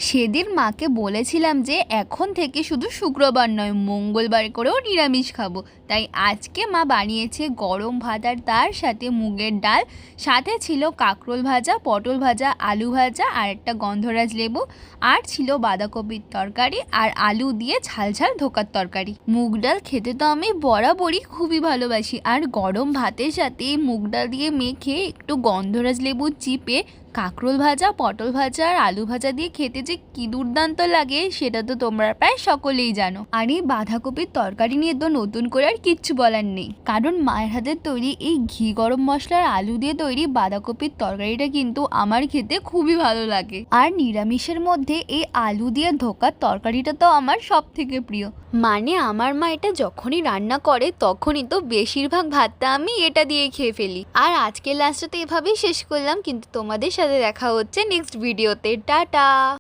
সেদিন মাকে বলেছিলাম যে এখন থেকে শুধু শুক্রবার নয়, মঙ্গলবার করেও নিরামিষ খাবো। তাই আজকে মা বানিয়েছে গরম ভাত আর তার সাথে মুগের ডাল, সাথে ছিল কাঁকরোল ভাজা, পটল ভাজা, আলু ভাজা আর একটা গন্ধরাজ লেবু, আর ছিল বাঁধাকপির তরকারি আর আলু দিয়ে ঝাল ঝাল ধোকার তরকারি। মুগ ডাল খেতে তো আমি বরাবরই খুবই ভালোবাসি, আর গরম ভাতের সাথে মুগ ডাল দিয়ে মেখে একটু গন্ধরাজ লেবু চিপে কাঁকরোল ভাজা, পটল ভাজা আর আলু ভাজা দিয়ে খেতে যে কি দুর্দান্ত লাগে সেটা তো তোমরা প্রায় সকলেই জানো। আর এই বাঁধাকপির তরকারি নিয়ে তো নতুন করে আর কিচ্ছু বলার নেই, কারণ মায়ের হাতের তৈরি এই ঘি গরম মশলার আলু দিয়ে তৈরি বাঁধাকপির তরকারিটা কিন্তু আমার খেতে খুবই ভালো লাগে। আর নিরামিষের মধ্যে এই আলু দিয়ে ধোকার তরকারিটা তো আমার সব থেকে প্রিয়। মানে আমার মা এটা যখনই রান্না করে তখনই তো বেশিরভাগ ভাতটা আমি এটা দিয়ে খেয়ে ফেলি। আর আজকের লাস্টটা তো এভাবেই শেষ করলাম, কিন্তু তোমাদের সাথে দেখা হচ্ছে নেক্সট ভিডিওতে। টাটা।